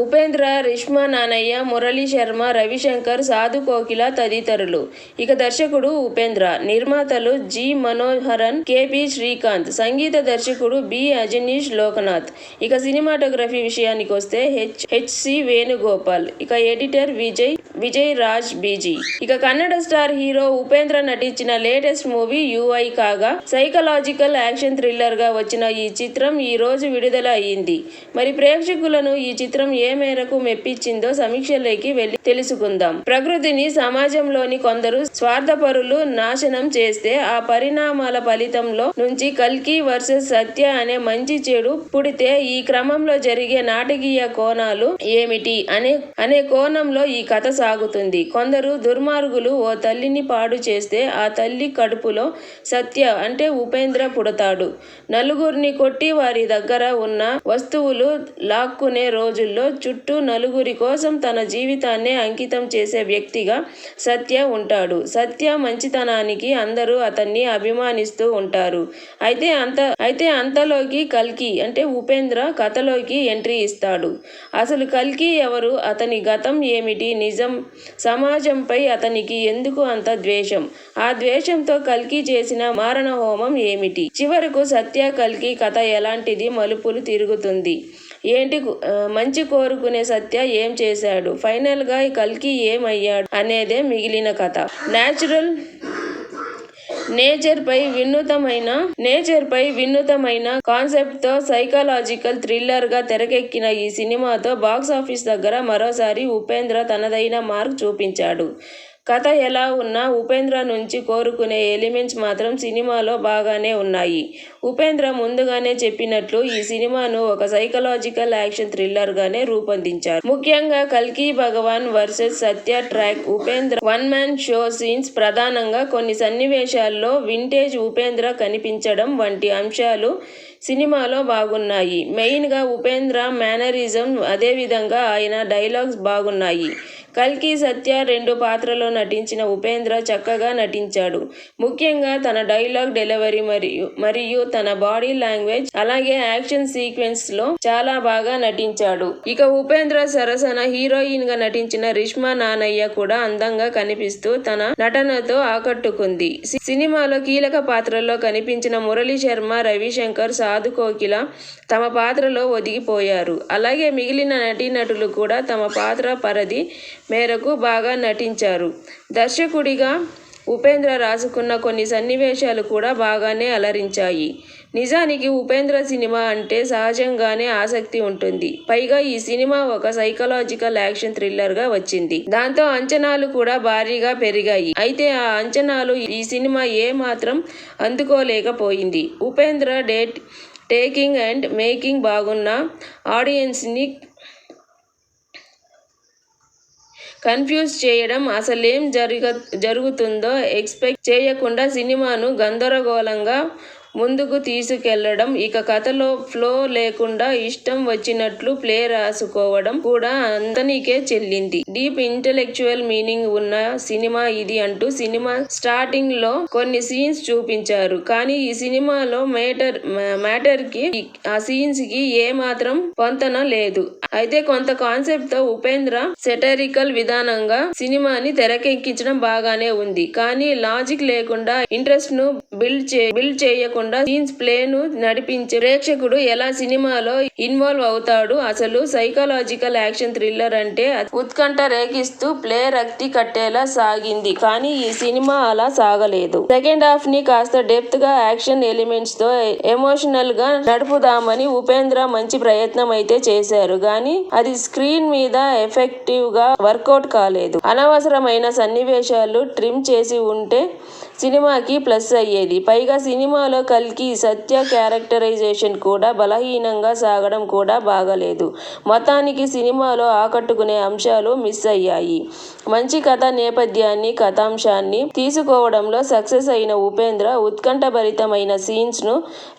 ఉపేంద్ర, రిష్మా నానయ్య, మురళీ శర్మ, రవిశంకర్, సాధు కోకిల తదితరులు. ఇక దర్శకుడు ఉపేంద్ర. నిర్మాతలు జి. మనోహరన్, కె.పి. శ్రీకాంత్. సంగీత దర్శకుడు బి. అజనీష్ లోకనాథ్. ఇక సినిమాటోగ్రఫీ విషయానికి వస్తే హెచ్.సి. వేణుగోపాల్. ఇక ఎడిటర్ విజయ్ రాజ్ బీజీ. ఇక కన్నడ స్టార్ హీరో ఉపేంద్ర నటించిన లేటెస్ట్ మూవీ యుఐ కాగా సైకలాజికల్ యాక్షన్ థ్రిల్లర్ గా వచ్చిన ఈ చిత్రం ఈ రోజు విడుదల అయ్యింది. మరి ప్రేక్షకులను ఈ చిత్రం ఏ మేరకు మెప్పించిందో సమీక్షలోకి వెళ్లి తెలుసుకుందాం. ప్రకృతిని సమాజంలోని కొందరు స్వార్థపరులు నాశనం చేస్తే ఆ పరిణామాల ఫలితంలో నుంచి కల్కి వర్సెస్ సత్య అనే మంచి చెడు పుడితే ఈ క్రమంలో జరిగే నాటకీయ కోణాలు ఏమిటి అనే కోణంలో ఈ కథ సాగుతుంది. కొందరు దుర్మార్గులు ఓ తల్లిని పాడు చేస్తే ఆ తల్లి కడుపులో సత్య అంటే ఉపేంద్ర పుడతాడు. నలుగురిని కొట్టి వారి దగ్గర ఉన్న వస్తువులు లాక్కునే రోజుల్లో చుట్టూ నలుగురి కోసం తన జీవితాన్నే అంకితం చేసే వ్యక్తిగా సత్య ఉంటాడు. సత్య మంచితనానికి అందరూ అతన్ని అభిమానిస్తూ ఉంటారు. అయితే అంతలోకి కల్కి అంటే ఉపేంద్ర కథలోకి ఎంట్రీ ఇస్తాడు. అసలు కల్కి ఎవరు, అతని గతం ఏమిటి, నిజం సమాజంపై అతనికి ఎందుకు అంత ద్వేషం, ఆ ద్వేషంతో కల్కి చేసిన మారణ హోమం ఏమిటి, చివరకు సత్య కల్కి కథ ఎలాంటిది మలుపులు తిరుగుతుంది, ఏంటి మంచి కోరుకునే సత్య ఏం చేశాడు, ఫైనల్ గా కల్కి ఏమయ్యాడు అనేదే మిగిలిన కథ. నేచర్ పై వినూతమైన కాన్సెప్ట్ తో సైకలాజికల్ థ్రిల్లర్ గా తెరకెక్కిన ఈ సినిమాతో బాక్సాఫీస్ దగ్గర మరోసారి ఉపేంద్ర తనదైన మార్క్ చూపించాడు. కథ ఎలా ఉన్నా ఉపేంద్ర నుంచి కోరుకునే ఎలిమెంట్స్ మాత్రం సినిమాలో బాగానే ఉన్నాయి. ఉపేంద్ర ముందుగానే చెప్పినట్లు ఈ సినిమాను ఒక సైకలాజికల్ యాక్షన్ థ్రిల్లర్ గానే రూపొందించారు. ముఖ్యంగా కల్కి Bhagavan versus Satya track, Upendra one man show scenes, ప్రధానంగా కొన్ని సన్నివేశాల్లో వింటేజ్ ఉపేంద్ర కనిపించడం వంటి అంశాలు సినిమాలో బాగున్నాయి. మెయిన్ గా ఉపేంద్ర మేనరిజం, అదేవిధంగా ఆయన డైలాగ్స్ బాగున్నాయి. కల్కి సత్య రెండు పాత్రలో నటించిన ఉపేంద్ర చక్కగా నటించాడు. ముఖ్యంగా తన డైలాగ్ డెలివరీ మరియు తన బాడీ లాంగ్వేజ్ అలాగే యాక్షన్ సీక్వెన్స్ లో చాలా బాగా నటించాడు. ఇక ఉపేంద్ర సరసన హీరోయిన్ గా నటించిన రిష్మా నానయ్య కూడా అందంగా కనిపిస్తూ తన నటనతో ఆకట్టుకుంది. సినిమాలో కీలక పాత్రల్లో కనిపించిన మురళీ శర్మ, రవిశంకర్, సాధు కోకిల తమ పాత్రలో ఒదిగిపోయారు. అలాగే మిగిలిన నటీనటులు కూడా తమ పాత్ర పరిధి మేరకు బాగా నటించారు. దర్శకుడిగా ఉపేంద్ర రాసుకున్న కొన్ని సన్నివేశాలు కూడా బాగానే అలరించాయి. నిజానికి ఉపేంద్ర సినిమా అంటే సహజంగానే ఆసక్తి ఉంటుంది. పైగా ఈ సినిమా ఒక సైకలాజికల్ యాక్షన్ థ్రిల్లర్ గా వచ్చింది. దాంతో అంచనాలు కూడా భారీగా పెరిగాయి. అయితే ఆ అంచనాలు ఈ సినిమా ఏ మాత్రం అందుకోలేకపోయింది. ఉపేంద్ర టేకింగ్ అండ్ మేకింగ్ బాగున్నా ఆడియన్స్ ని కన్ఫ్యూజ్ చేయడం, అసలేం జరుగుతుందో ఎక్స్పెక్ట్ చేయకుండా సినిమాను గందరగోళంగా ముందుకు తీసుకెళ్లడం, ఇక కథలో ఫ్లో లేకుండా ఇష్టం వచ్చినట్లు ప్లే రాసుకోవడం కూడా అతనికే చెల్లింది. డీప్ ఇంటెలెక్చువల్ మీనింగ్ ఉన్న సినిమా ఇది అంటూ సినిమా స్టార్టింగ్ లో కొన్ని సీన్స్ చూపించారు. కానీ ఈ సినిమాలో మ్యాటర్ కి ఆ సీన్స్ కి ఏ మాత్రం పొంతన లేదు. అయితే కొంత కాన్సెప్ట్ తో ఉపేంద్ర సెటరికల్ విధానంగా సినిమాని తెరకెక్కించడం బాగానే ఉంది. కానీ లాజిక్ లేకుండా ఇంట్రెస్ట్ ను బిల్డ్ చేయకుండా సీన్స్ ప్లే ను నడిపించే ప్రేక్షకుడు ఎలా సినిమాలో ఇన్వాల్వ్ అవుతాడు. అసలు సైకలాజికల్ యాక్షన్ థ్రిల్లర్ అంటే ఉత్కంఠ రేకిస్తూ ప్లే రక్తి కట్టేలా సాగింది. కానీ ఈ సినిమా అలా సాగలేదు. సెకండ్ హాఫ్ ని కాస్త డెప్త్ గా యాక్షన్ ఎలిమెంట్స్ తో ఎమోషనల్ గా నడుపుదామని ఉపేంద్ర మంచి ప్రయత్నం అయితే చేశారు. కానీ అది స్క్రీన్ మీద ఎఫెక్టివ్ గా వర్కౌట్ కాలేదు. అనవసరమైన సన్నివేశాలు ట్రిమ్ చేసి ఉంటే సినిమాకి ప్లస్ అయ్యేది. పైగా సినిమాలో కల్కి సత్య క్యారెక్టరైజేషన్ కూడా బలహీనంగా సాగడం కూడా బాగలేదు. మొత్తానికి సినిమాలో ఆకట్టుకునే అంశాలు మిస్ అయ్యాయి. మంచి కథ నేపథ్యాన్ని, కథాంశాన్ని తీసుకోవడంలో సక్సెస్ అయిన ఉపేంద్ర ఉత్కంఠభరితమైన సీన్స్ ను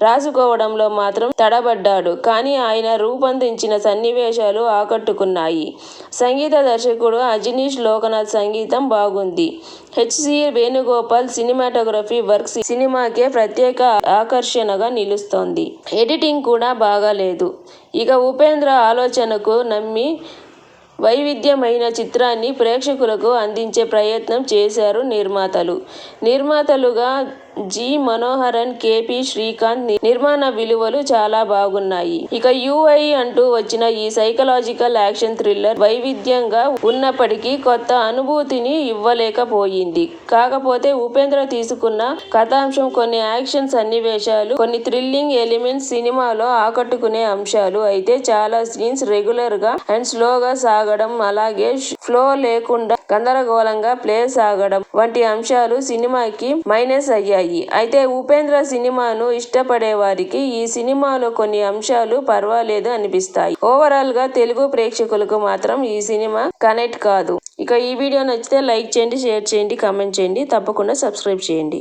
రాసుకోవడంలో మాత్రం తడబడ్డాడు. కానీ ఆయన రూపొందించిన సన్నివేశాలు ఆకట్టుకున్నాయి. సంగీత దర్శకుడు అజనీష్ లోకనాథ్ సంగీతం బాగుంది. హెచ్.సి. వేణుగోపాల్ సినిమాటోగ్రఫీ వర్క్ సినిమాకే ప్రత్యేక ఆకర్షణగా నిలుస్తోంది. ఎడిటింగ్ కూడా బాగాలేదు. ఇక ఉపేంద్ర ఆలోచనకు నమ్మి వైవిధ్యమైన చిత్రాన్ని ప్రేక్షకులకు అందించే ప్రయత్నం చేశారు నిర్మాతలు. నిర్మాతలుగా జి. మనోహరన్, కె.పి. శ్రీకాంత్. నిర్మాణ విలువలు చాలా బాగున్నాయి. ఇక యుఐ అంటూ వచ్చిన ఈ సైకలాజికల్ యాక్షన్ థ్రిల్లర్ వైవిధ్యంగా ఉన్నప్పటికీ కొత్త అనుభూతిని ఇవ్వలేకపోయింది. కాకపోతే ఉపేంద్ర తీసుకున్న కథాంశం, కొన్ని యాక్షన్ సన్నివేశాలు, కొన్ని థ్రిల్లింగ్ ఎలిమెంట్స్ సినిమాలో ఆకట్టుకునే అంశాలు. అయితే చాలా సీన్స్ రెగ్యులర్ గా అండ్ స్లోగా సాగడం, అలాగే ఫ్లో లేకుండా గందరగోళంగా ప్లే సాగడం వంటి అంశాలు సినిమాకి మైనస్ అయ్యాయి. అయితే ఉపేంద్ర సినిమాను ఇష్టపడే వారికి ఈ సినిమాలో కొన్ని అంశాలు పర్వాలేదు అనిపిస్తాయి. ఓవరాల్ గా తెలుగు ప్రేక్షకులకు మాత్రం ఈ సినిమా కనెక్ట్ కాదు. ఇక ఈ వీడియో నచ్చితే లైక్ చేయండి, షేర్ చేయండి, కామెంట్ చేయండి, తప్పకుండా సబ్స్క్రైబ్ చేయండి.